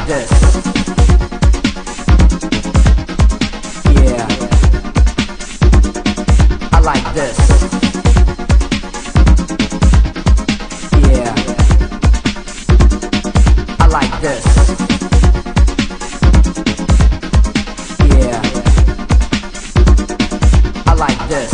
this. Yeah. I like this. Yeah. I like this. Yeah. I like this.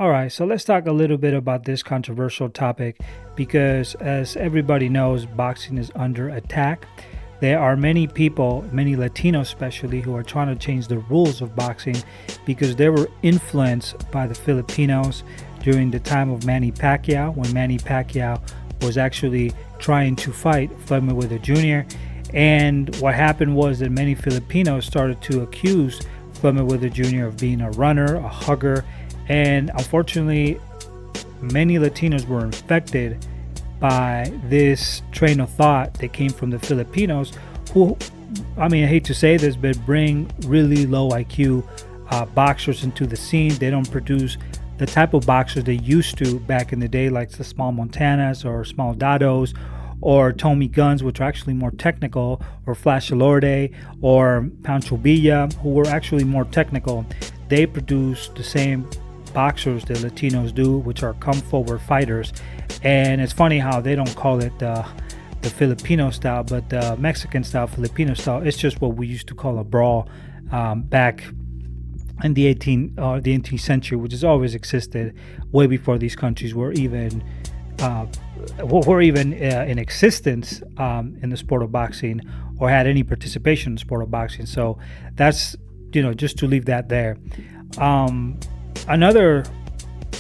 Alright, so let's talk a little bit about this controversial topic because as everybody knows, boxing is under attack. There are many people, many Latinos especially, who are trying to change the rules of boxing because they were influenced by the Filipinos during the time of Manny Pacquiao, when Manny Pacquiao was actually trying to fight Floyd Mayweather Jr. And what happened was that many Filipinos started to accuse Floyd Mayweather Jr. of being a runner, a hugger, and unfortunately, many Latinos were infected by this train of thought that came from the Filipinos who, I hate to say this, but bring really low IQ boxers into the scene. They don't produce the type of boxers they used to back in the day, like the small Montanas or small Dados or Tommy Guns, which are actually more technical, or Flash Elorde or Pancho Villa, who were actually more technical. They produce the same boxers that Latinos do, which are come forward fighters. And it's funny how they don't call it the Filipino style, but the Mexican style, Filipino style. It's just what we used to call a brawl back in the 18th century, which has always existed way before these countries were even in existence in the sport of boxing or had any participation in the sport of boxing. So that's, just to leave that there. Another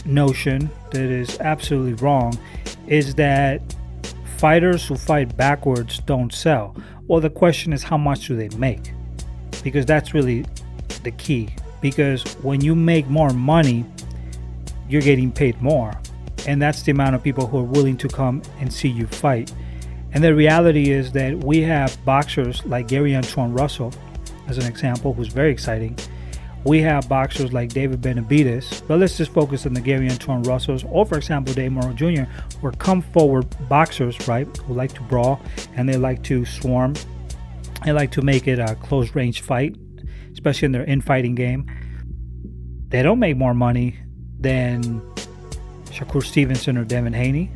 notion that is absolutely wrong is that fighters who fight backwards don't sell. Well, the question is, how much do they make? Because that's really the key. Because when you make more money, you're getting paid more. And that's the amount of people who are willing to come and see you fight. And the reality is that we have boxers like Gary Antoine Russell, as an example, who's very exciting. We have boxers like David Benavidez, but let's just focus on the Gary Antoine Russells, or for example, Dave Morrow Jr., who are come forward boxers, right, who like to brawl and they like to swarm. They like to make it a close range fight, especially in their infighting game. They don't make more money than Shakur Stevenson or Devin Haney,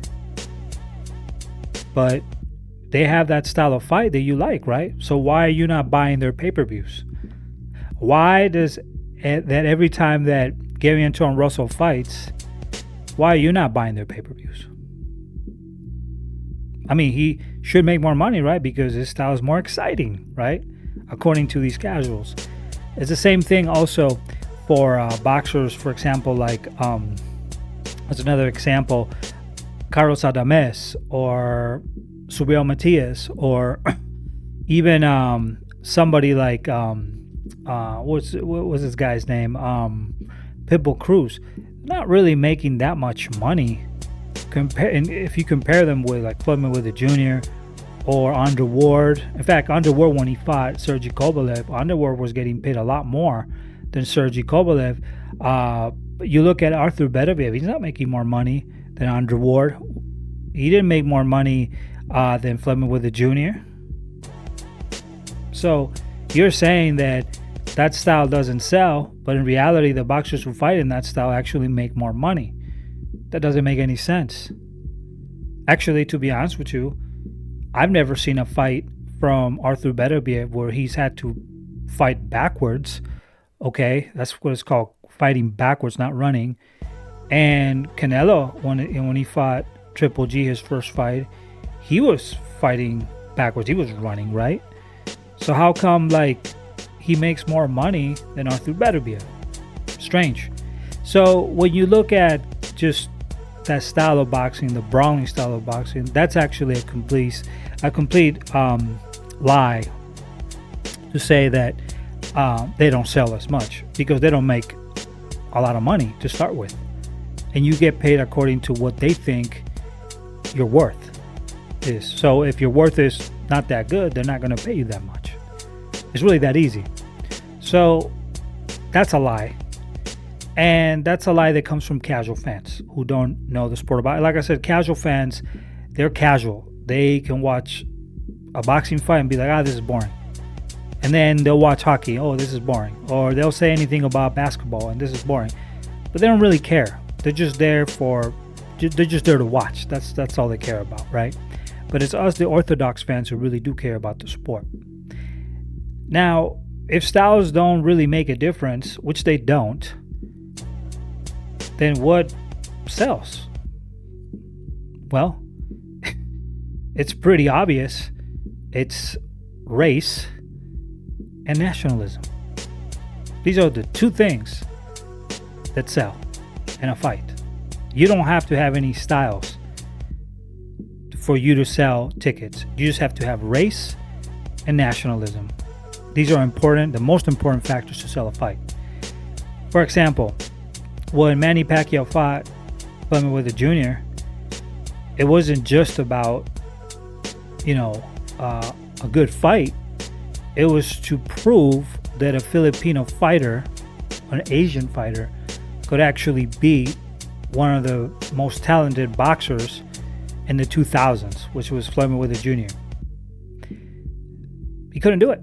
but they have that style of fight that you like, right? So why are you not buying their pay-per-views? Why does that every time that Gary Antoine Russell fights, why are you not buying their pay-per-views? He should make more money, right? Because his style is more exciting, right? According to these casuals. It's the same thing also for boxers, for example, like, as another example, Carlos Adames or Subriel Matias, or even somebody like what was this guy's name? Pitbull Cruz. Not really making that much money. And if you compare them with like Floyd Mayweather Jr. or Andre Ward. In fact, Andre Ward, when he fought Sergey Kovalev, Andre Ward was getting paid a lot more than Sergey Kovalev. You look at Arthur Beterbiev, he's not making more money than Andre Ward. He didn't make more money than Floyd Mayweather Jr. So you're saying that style doesn't sell, but in reality, the boxers who fight in that style actually make more money. That doesn't make any sense. Actually, to be honest with you, I've never seen a fight from Arthur Beterbiev where he's had to fight backwards. Okay, that's what it's called, fighting backwards, not running. And Canelo, when he fought Triple G, his first fight, he was fighting backwards. He was running, right? So how come he makes more money than Arthur Beterbiev? Strange. So when you look at just that style of boxing, the brawling style of boxing, that's actually a complete lie to say that they don't sell as much, because they don't make a lot of money to start with, and you get paid according to what they think your worth is. So if your worth is not that good, they're not going to pay you that much. It's really that easy. So that's a lie. And that's a lie that comes from casual fans who don't know the sport about it. Like I said, casual fans, they're casual. They can watch a boxing fight and be like, this is boring. And then they'll watch hockey. Oh, this is boring. Or they'll say anything about basketball and this is boring. But they don't really care. They're just there to watch. That's all they care about, right? But it's us, the orthodox fans, who really do care about the sport. Now, if styles don't really make a difference, which they don't, then what sells? Well, it's pretty obvious. It's race and nationalism. These are the two things that sell in a fight. You don't have to have any styles for you to sell tickets. You just have to have race and nationalism. These are important, the most important factors to sell a fight. For example, when Manny Pacquiao fought Floyd Mayweather Jr., it wasn't just about, a good fight. It was to prove that a Filipino fighter, an Asian fighter, could actually beat one of the most talented boxers in the 2000s, which was Floyd Mayweather Jr. He couldn't do it.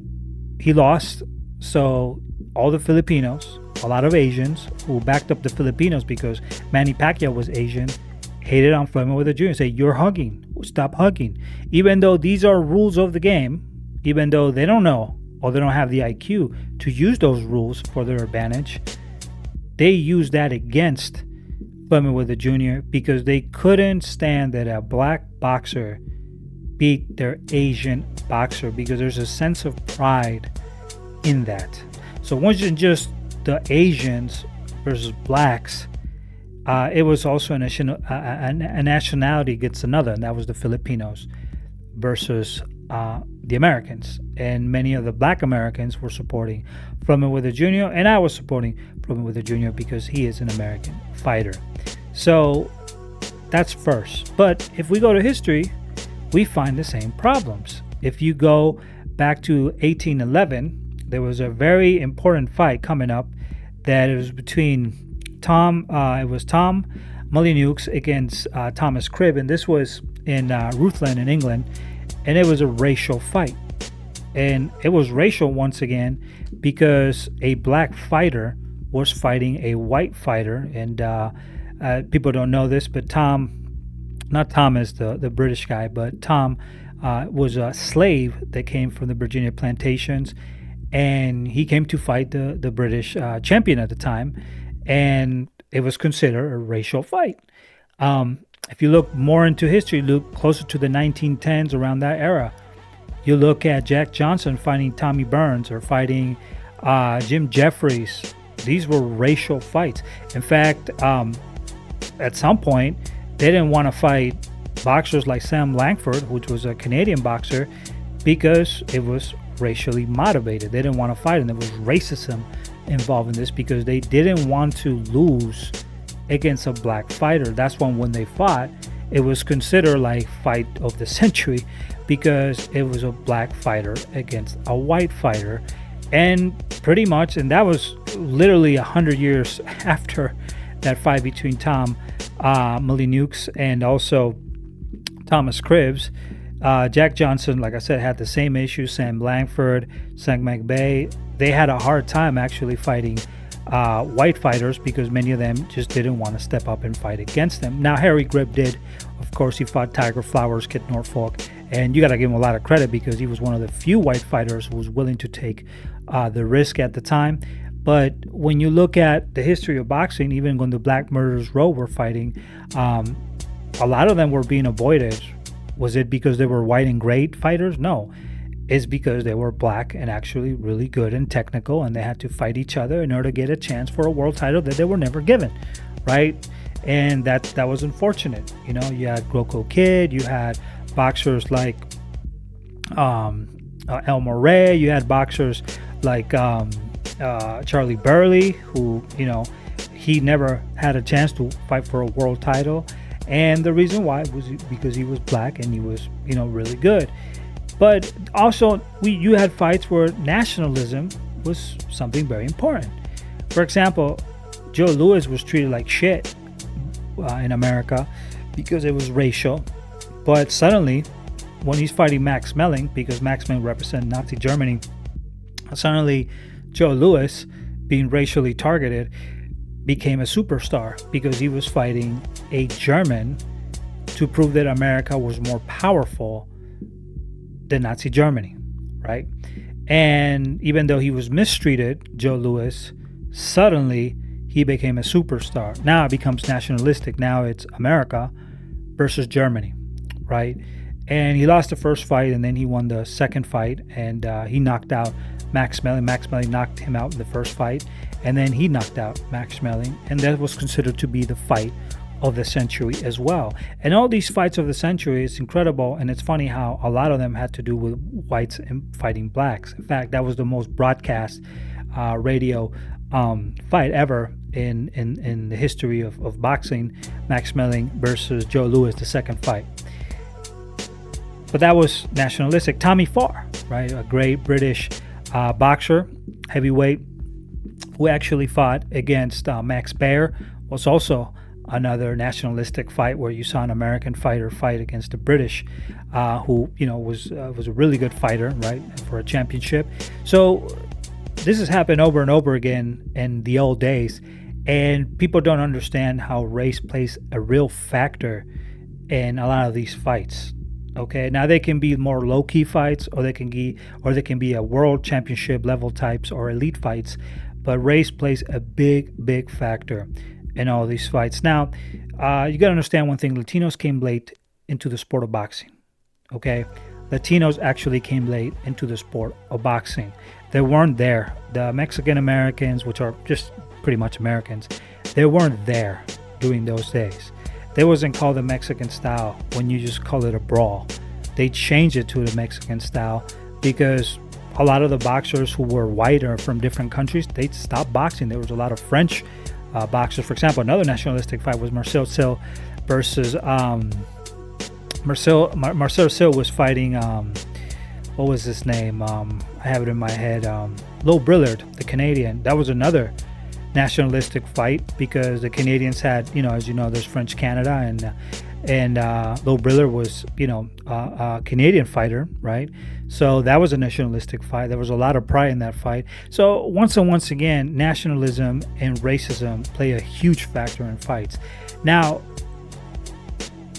He lost. So all the Filipinos, a lot of Asians who backed up the Filipinos because Manny Pacquiao was Asian, hated on Floyd Mayweather Jr. Say, you're hugging. Stop hugging. Even though these are rules of the game, even though they don't know or they don't have the IQ to use those rules for their advantage, they use that against Floyd Mayweather Jr. because they couldn't stand that a black boxer beat their Asian boxer, because there's a sense of pride in that. So it wasn't just the Asians versus blacks. It was also a nationality against another, and that was the Filipinos versus the Americans. And many of the black Americans were supporting Floyd Mayweather Jr., and I was supporting Floyd Mayweather Jr. because he is an American fighter. So that's first. But if we go to history, we find the same problems. If you go back to 1811, there was a very important fight coming up that it was between Tom Molyneux against Thomas Cribb, and this was in Rutland in England, and it was a racial fight. And it was racial once again because a black fighter was fighting a white fighter, and people don't know this, but not Thomas, the British guy, but Tom was a slave that came from the Virginia plantations, and he came to fight the British champion at the time, and it was considered a racial fight. If you look more into history, look closer to the 1910s, around that era, you look at Jack Johnson fighting Tommy Burns or fighting Jim Jeffries. These were racial fights. In fact, at some point, they didn't want to fight boxers like Sam Langford, which was a Canadian boxer, because it was racially motivated. They didn't want to fight, and there was racism involved in this because they didn't want to lose against a black fighter. That's when they fought, it was considered like fight of the century because it was a black fighter against a white fighter. And pretty much, and that was literally 100 years after that fight between Tom Molyneux and also Thomas Cribbs. Jack Johnson, like I said, had the same issue. Sam Langford, Sang McBay, they had a hard time actually fighting white fighters because many of them just didn't want to step up and fight against them. Now, Harry Gribb did. Of course, he fought Tiger Flowers, Kit Norfolk, and you got to give him a lot of credit because he was one of the few white fighters who was willing to take the risk at the time. But when you look at the history of boxing, even when the Black Murderers Row were fighting, a lot of them were being avoided. Was it because they were white and gray fighters? No. It's because they were black and actually really good and technical, and they had to fight each other in order to get a chance for a world title that they were never given, right? And that was unfortunate. You know, you had Groko Kid, you had boxers like Elmer Ray, you had boxers like Charlie Burley, who, you know, he never had a chance to fight for a world title. And the reason why was because he was black and he was, you know, really good. But also, you had fights where nationalism was something very important. For example, Joe Louis was treated like shit in America because it was racial. But suddenly, when he's fighting Max Schmeling, because Max Schmeling represented Nazi Germany, suddenly Joe Louis, being racially targeted, became a superstar because he was fighting a German to prove that America was more powerful than Nazi Germany, right? And even though he was mistreated, Joe Louis, suddenly he became a superstar. Now it becomes nationalistic. Now it's America versus Germany, right? And he lost the first fight, and then he won the second fight, and he knocked out Max Schmeling. Max Schmeling knocked him out in the first fight, and then he knocked out Max Schmeling, and that was considered to be the fight of the century as well. And all these fights of the century is incredible, and it's funny how a lot of them had to do with whites and fighting blacks. In fact, that was the most broadcast radio fight ever in the history of boxing, Max Schmeling versus Joe Louis, the second fight. But that was nationalistic. Tommy Farr, right, a great British boxer, heavyweight, who actually fought against Max Baer, was also another nationalistic fight where you saw an American fighter fight against the British, who was a really good fighter, right, for a championship. So this has happened over and over again in the old days, and people don't understand how race plays a real factor in a lot of these fights. Okay, now they can be more low-key fights, or they can be a world championship level types or elite fights, but race plays a big factor in all these fights. Now, you got to understand one thing: Latinos came late into the sport of boxing. Okay, Latinos actually came late into the sport of boxing. They weren't there. The Mexican Americans, which are just pretty much Americans, they weren't there during those days. They wasn't called the Mexican style when you just call it a brawl. They changed it to the Mexican style because a lot of the boxers who were white or from different countries, they stopped boxing. There was a lot of French boxers. For example, another nationalistic fight was Marcel Sil versus Marcel Sil was fighting what was his name? I have it in my head. Lou Brillard, the Canadian. That was another nationalistic fight because the Canadians had, as you know, there's French Canada, and Lou Brillard was, a Canadian fighter, right? So that was a nationalistic fight. There was a lot of pride in that fight. So once again, nationalism and racism play a huge factor in fights. Now,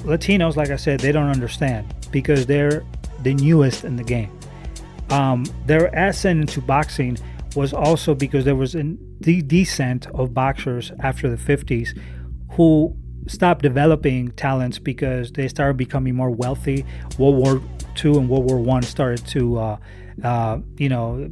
Latinos, like I said, they don't understand because they're the newest in the game. Their ascent into boxing was also because there was the descent of boxers after the 50s who stopped developing talents because they started becoming more wealthy. World War II and World War I started to,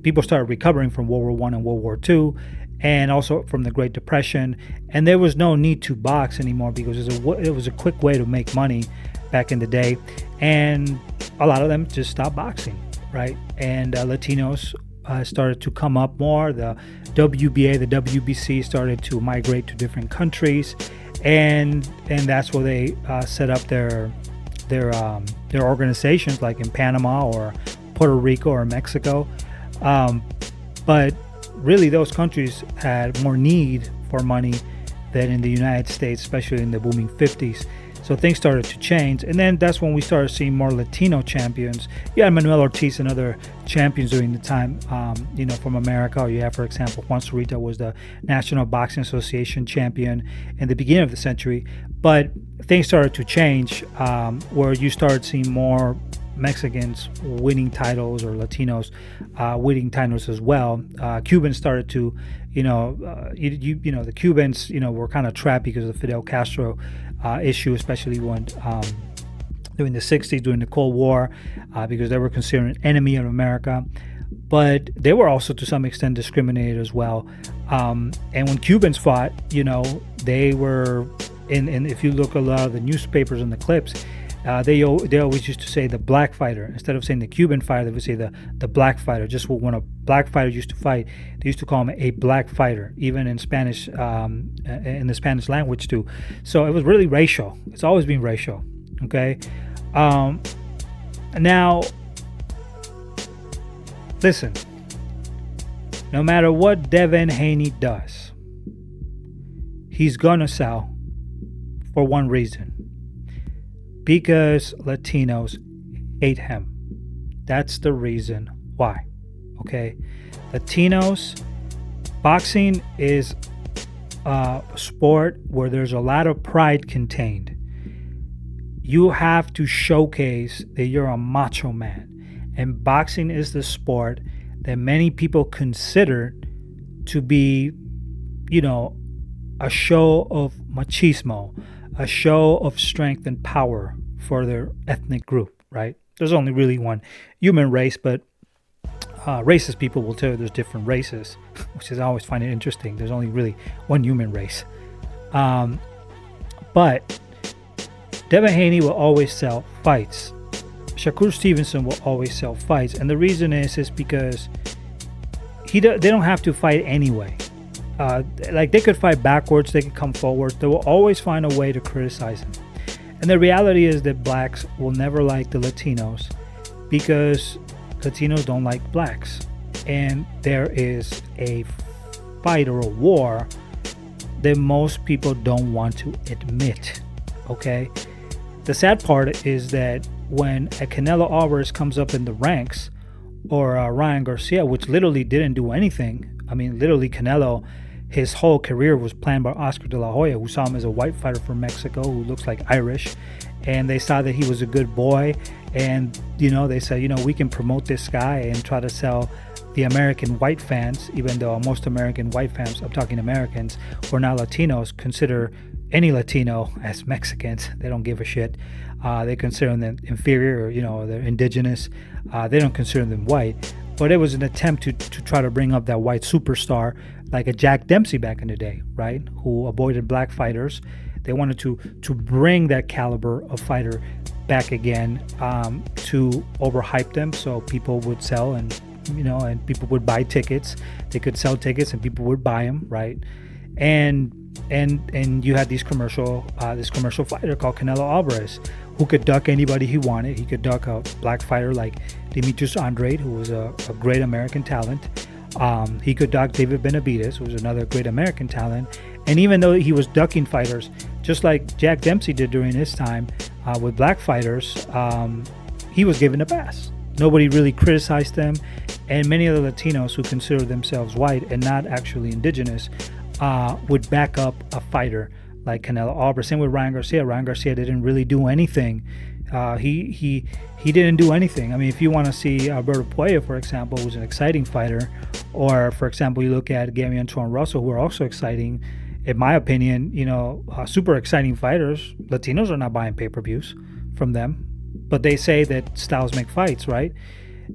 people started recovering from World War I and World War II, and also from the Great Depression. And there was no need to box anymore because it was a quick way to make money back in the day. And a lot of them just stopped boxing, right? And Latinos started to come up more. The WBA, the WBC started to migrate to different countries, and that's where they set up their organizations, like in Panama or Puerto Rico or Mexico. But really, those countries had more need for money than in the United States, especially in the booming 50s. So things started to change, and then that's when we started seeing more Latino champions. You had Manuel Ortiz and other champions during the time, from America. Or you have, for example, Juan Zurita was the National Boxing Association champion in the beginning of the century. But things started to change, where you started seeing more Mexicans winning titles or Latinos winning titles as well. Cubans started to, the Cubans, were kind of trapped because of the Fidel Castro issue, especially when during the 60s, during the Cold War, because they were considered an enemy of America. But they were also to some extent discriminated as well. And when Cubans fought, they were in if you look at a lot of the newspapers and the clips, they always used to say the black fighter. Instead of saying the Cuban fighter, they would say the black fighter. Just when a black fighter used to fight, they used to call him a black fighter, even in Spanish, in the Spanish language too. So it was really racial. It's always been racial. Okay. Now, listen. no matter what Devin Haney does, he's gonna sell for one reason. Because Latinos hate him. That's the reason why. Okay? Latinos, boxing is a sport where there's a lot of pride contained. You have to showcase that you're a macho man. And boxing is the sport that many people consider to be, a show of machismo, a show of strength and power for their ethnic group, right? There's only really one human race, but racist people will tell you there's different races, which is I always find it interesting. There's only really one human race. But Devin Haney will always sell fights. Shakur Stevenson will always sell fights. And the reason is because they don't have to fight anyway. They could fight backwards, they could come forwards. They will always find a way to criticize him. And the reality is that blacks will never like the Latinos because Latinos don't like blacks. And there is a fight or a war that most people don't want to admit. Okay? The sad part is that when a Canelo Alvarez comes up in the ranks, or Ryan Garcia, which literally didn't do anything. I mean, literally Canelo, his whole career was planned by Oscar de la Hoya, who saw him as a white fighter from Mexico who looks like Irish. And they saw that he was a good boy. And, they said, we can promote this guy and try to sell the American white fans, even though most American white fans, I'm talking Americans, who are not Latinos, consider any Latino as Mexicans. They don't give a shit. They consider them inferior, or they're indigenous. They don't consider them white. But it was an attempt to try to bring up that white superstar like a Jack Dempsey back in the day, right? Who avoided black fighters. They wanted to bring that caliber of fighter back again, to overhype them so people would sell and people would buy tickets. They could sell tickets and people would buy them, right? And you had this commercial fighter called Canelo Alvarez, who could duck anybody he wanted. He could duck a black fighter like Demetrius Andrade, who was a great American talent. He could duck David Benavidez, who was another great American talent. And even though he was ducking fighters, just like Jack Dempsey did during his time with black fighters, he was given a pass. Nobody really criticized them. And many of the Latinos who consider themselves white and not actually indigenous would back up a fighter like Canelo Alvarez. Same with Ryan Garcia. Ryan Garcia didn't really do anything. He didn't do anything. I mean, if you want to see Alberto Puello, for example, who's an exciting fighter, or for example, you look at Gary Antoine Russell, who are also exciting, in my opinion, super exciting fighters. Latinos are not buying pay-per-views from them, but they say that styles make fights, right?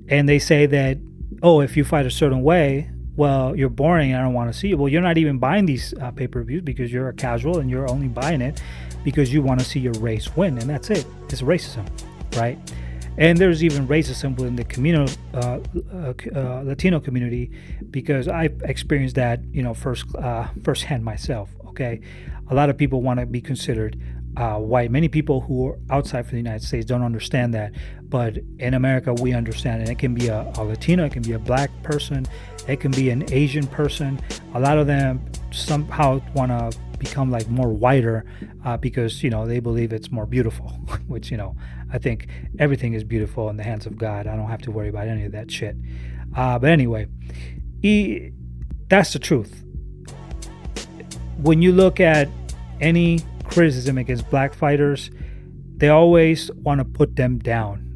And they say that, if you fight a certain way, well, you're boring and I don't want to see it. Well, you're not even buying these pay-per-views because you're a casual and you're only buying it because you want to see your race win. And that's it. It's racism, right? And there's even racism within the Latino community, because I've experienced that, firsthand myself, okay? A lot of people want to be considered white. Many people who are outside from the United States don't understand that, but in America we understand it. It can be a Latino, it can be a black person, it can be an Asian person. A lot of them somehow want to become like more whiter because they believe it's more beautiful, which I think everything is beautiful in the hands of God. I don't have to worry about any of that shit. But anyway, that's the truth. When you look at any criticism against black fighters, they always want to put them down.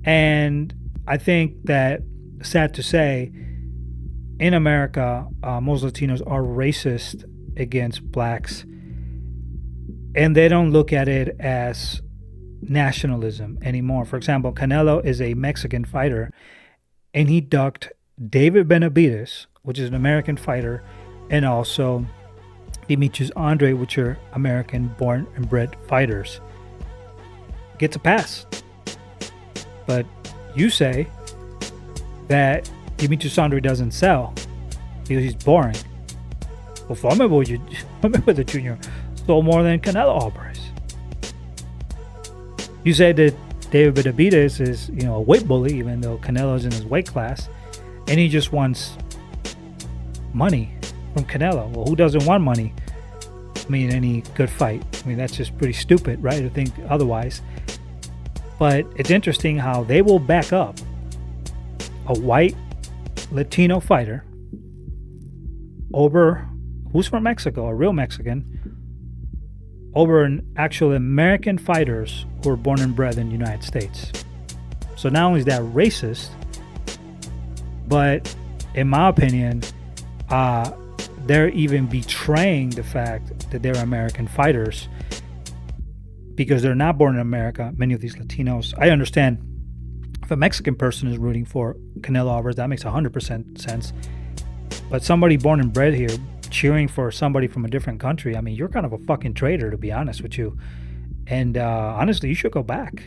And I think that, sad to say, in America, most Latinos are racist against blacks, and they don't look at it as nationalism anymore. For example, Canelo is a Mexican fighter, and he ducked David Benavidez, which is an American fighter, and also Demetrius Andrade, which are American born and bred fighters. Gets a pass. But you say that Demetrius Andrade doesn't sell because he's boring. Well, Mayweather Jr. sold more than Canelo Alvarez. You say that David Benavidez is, a weight bully, even though Canelo's in his weight class, and he just wants money from Canelo. Well, who doesn't want money? I mean, any good fight. I mean, that's just pretty stupid, right, to think otherwise. But it's interesting how they will back up a white Latino fighter over who's from Mexico, a real Mexican, over an actual American fighters who were born and bred in the United States. So not only is that racist, but in my opinion, they're even betraying the fact that they're American fighters because they're not born in America. Many of these Latinos, I understand if a Mexican person is rooting for Canelo Alvarez, that makes 100% sense. But somebody born and bred here cheering for somebody from a different country, I mean, you're kind of a fucking traitor, to be honest with you. And honestly, you should go back.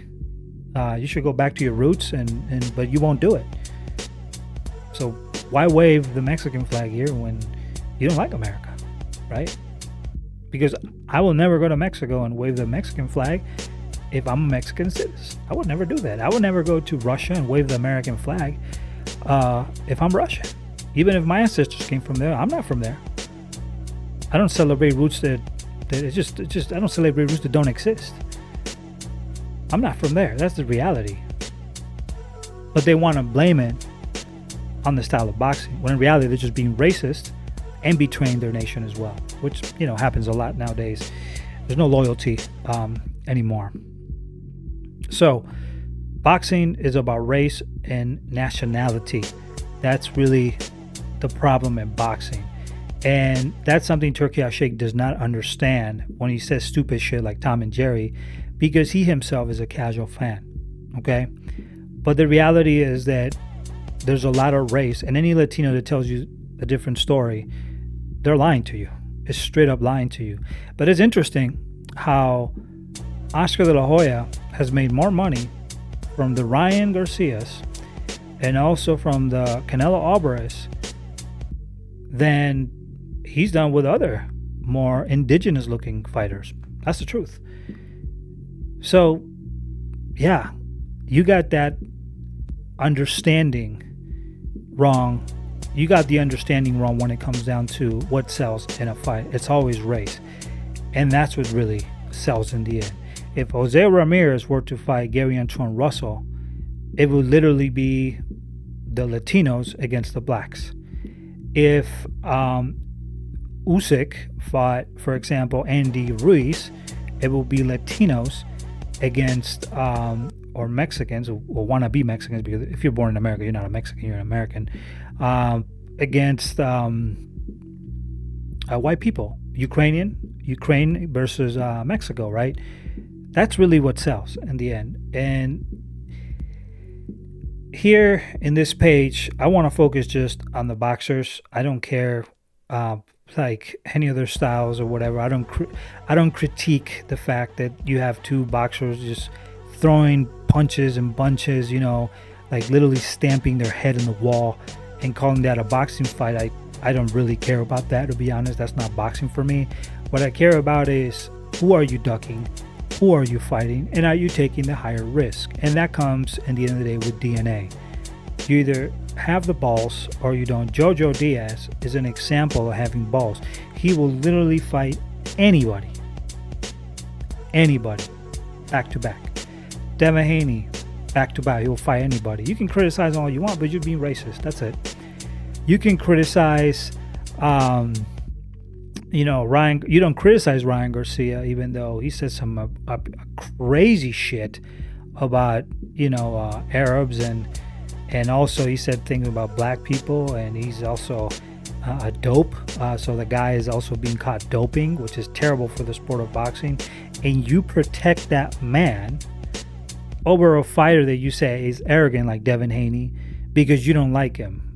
You should go back to your roots, but you won't do it. So why wave the Mexican flag here when you don't like America, right? Because I will never go to Mexico and wave the Mexican flag if I'm a Mexican citizen. I would never do that. I would never go to Russia and wave the American flag if I'm Russian. Even if my ancestors came from there, I'm not from there. I don't celebrate roots that I don't celebrate roots that don't exist. I'm not from there. That's the reality. But they want to blame it on the style of boxing, when in reality they're just being racist and betraying their nation as well, which, happens a lot nowadays. There's no loyalty anymore. So boxing is about race and nationality. That's really the problem in boxing. And that's something Turki Al-Sheikh does not understand when he says stupid shit like Tom and Jerry, because he himself is a casual fan, okay? But the reality is that there's a lot of race, and any Latino that tells you a different story, they're lying to you. It's straight up lying to you. But it's interesting how Oscar de la Hoya has made more money from the Ryan Garcias and also from the Canelo Alvarez than he's done with other more indigenous looking fighters. That's the truth. So, yeah, you got that understanding wrong. You got the understanding wrong when it comes down to what sells in a fight. It's always race. And that's what really sells in the end. If Jose Ramirez were to fight Gary Antoine Russell, it would literally be the Latinos against the blacks. If Usyk fought, for example, Andy Ruiz, it will be Latinos against or Mexicans, or wannabe Mexicans, because if you're born in America, you're not a Mexican, you're an American, against white people. Ukraine versus Mexico, right? That's really what sells in the end. And here in this page, I want to focus just on the boxers. I don't care like any other styles or whatever. I don't critique the fact that you have two boxers just throwing punches and bunches, like literally stamping their head in the wall and calling that a boxing fight. I don't really care about that, to be honest. That's not boxing for me. What I care about is, who are you ducking? Who are you fighting? And are you taking the higher risk? And that comes, in the end of the day, with DNA. You either have the balls or you don't. Jojo Diaz is an example of having balls. He will literally fight anybody, back to back. Devin Haney, back to back. He will fight anybody. You can criticize all you want, but you're being racist. That's it. You can criticize, Ryan. You don't criticize Ryan Garcia, even though he said some crazy shit about Arabs, and also he said things about black people, and he's also a dope. So the guy is also being caught doping, which is terrible for the sport of boxing. And you protect that man over a fighter that you say is arrogant like Devin Haney because you don't like him.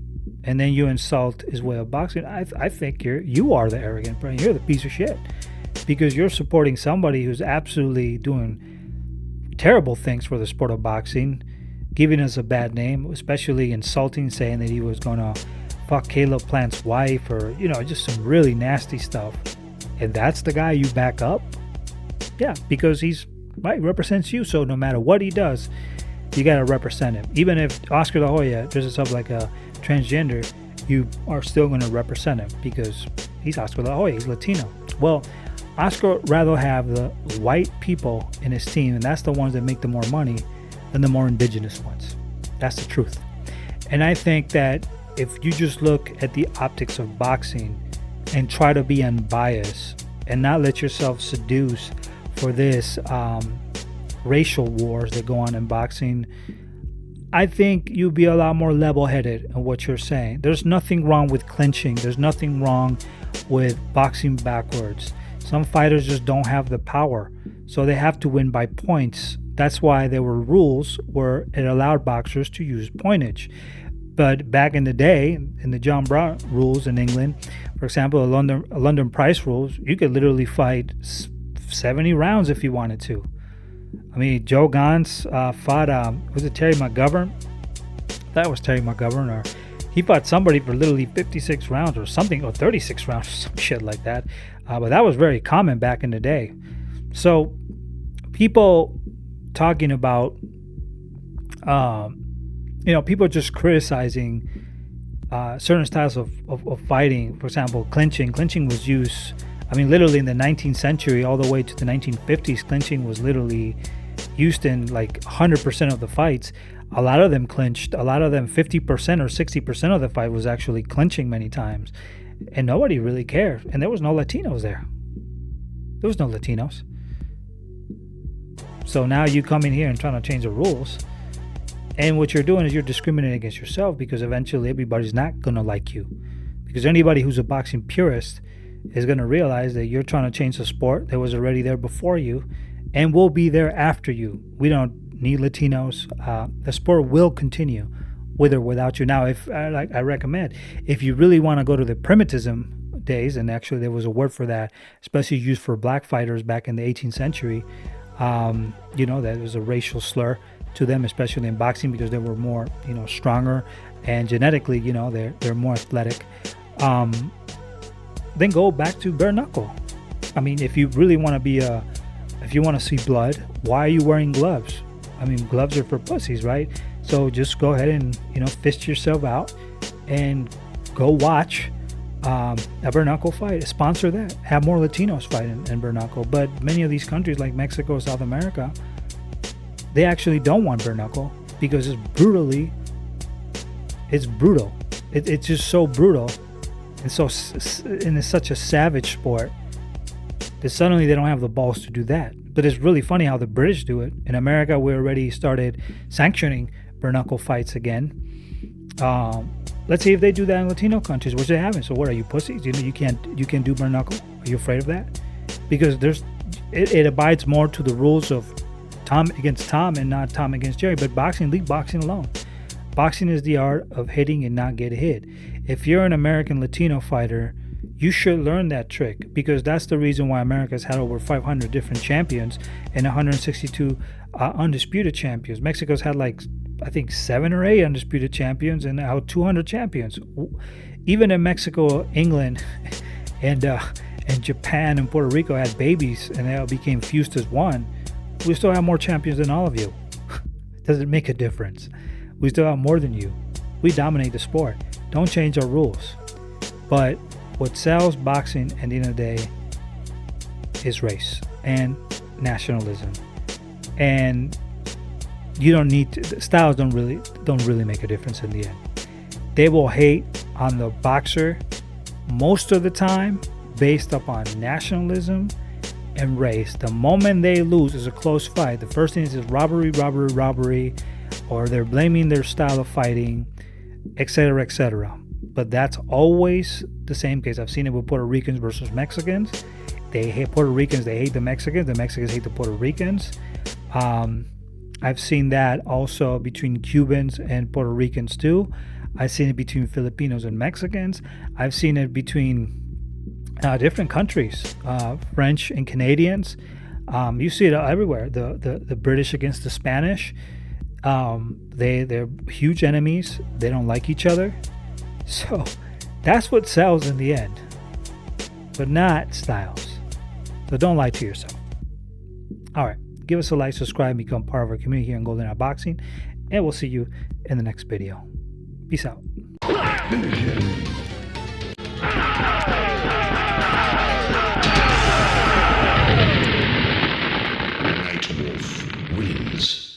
And then you insult his way of boxing. I think you are the arrogant person. You're the piece of shit because you're supporting somebody who's absolutely doing terrible things for the sport of boxing, giving us a bad name, especially insulting, saying that he was going to fuck Caleb Plant's wife, or just some really nasty stuff. And that's the guy you back up? Yeah, because he's right, represents you. So no matter what he does, you got to represent him. Even if Oscar de la Hoya dresses up like a transgender you are still going to represent him because he's Oscar La Hoya, he's Latino. Well, Oscar would rather have the white people in his team, and that's the ones that make the more money, than the more indigenous ones. That's the truth. And I think that if you just look at the optics of boxing and try to be unbiased and not let yourself seduce for this racial wars that go on in boxing, I think you'll be a lot more level-headed in what you're saying. There's nothing wrong with clinching. There's nothing wrong with boxing backwards. Some fighters just don't have the power, so they have to win by points. That's why there were rules where it allowed boxers to use pointage. But back in the day, in the John Brown rules in England, for example, a London Price rules, you could literally fight 70 rounds if you wanted to. I mean, Joe Gans fought, was it Terry McGovern? That was Terry McGovern, or he fought somebody for literally 56 rounds or something, or 36 rounds or some shit like that. But that was very common back in the day. So people talking about, people just criticizing certain styles of fighting. For example, clinching. Clinching was used, literally in the 19th century all the way to the 1950s. Clinching was literally used in like 100% of the fights. A lot of them clinched. A lot of them, 50% or 60% of the fight was actually clinching many times. And nobody really cared. And there was no Latinos there. There was no Latinos. So now you come in here and trying to change the rules. And what you're doing is you're discriminating against yourself, because eventually everybody's not going to like you. Because anybody who's a boxing purist is going to realize that you're trying to change the sport that was already there before you and will be there after you. We don't need Latinos. The sport will continue with or without you. Now, if I recommend, if you really want to go to the primitivism days, and actually there was a word for that, especially used for black fighters back in the 18th century, that was a racial slur to them, especially in boxing, because they were more, stronger, and genetically, they're more athletic. Then go back to bare knuckle. If you really want to if you want to see blood, why are you wearing gloves? Gloves are for pussies, right? So just go ahead and, fist yourself out and go watch a bare knuckle fight. Sponsor that. Have more Latinos fight in bare knuckle. But many of these countries like Mexico, South America, they actually don't want bare knuckle because it's brutal. It's just so brutal. And it's such a savage sport that suddenly they don't have the balls to do that. But it's really funny how the British do it. In America, we already started sanctioning bare knuckle fights again. Let's see if they do that in Latino countries, which they haven't. So what are you, pussies? You can't do bare knuckle? Are you afraid of that? Because it abides more to the rules of Tom against Tom and not Tom against Jerry. But boxing, leave boxing alone. Boxing is the art of hitting and not get hit. If you're an American Latino fighter, you should learn that trick, because that's the reason why America's had over 500 different champions and 162 undisputed champions. Mexico's had 7 or 8 undisputed champions and now 200 champions. Even in Mexico, England, and Japan and Puerto Rico had babies and they all became fused as one. We still have more champions than all of you. Does it make a difference? We still have more than you. We dominate the sport. Don't change our rules. But what sells boxing at the end of the day is race and nationalism. And you don't need to, styles don't really make a difference in the end. They will hate on the boxer most of the time based upon nationalism and race. The moment they lose is a close fight. The first thing is robbery, or they're blaming their style of fighting, etc., etc. But that's always the same case. I've seen it with Puerto Ricans versus Mexicans. They hate Puerto Ricans, they hate the Mexicans hate the Puerto Ricans. I've seen that also between Cubans and Puerto Ricans too. I've seen it between Filipinos and Mexicans. I've seen it between different countries, French and Canadians. You see it everywhere. The British against the Spanish. They're huge enemies. They don't like each other. So that's what sells in the end, but not styles. So don't lie to yourself. All right. Give us a like, subscribe, become part of our community here in Golden Eye Boxing, and we'll see you in the next video. Peace out. Finish him. Night Wolf wins.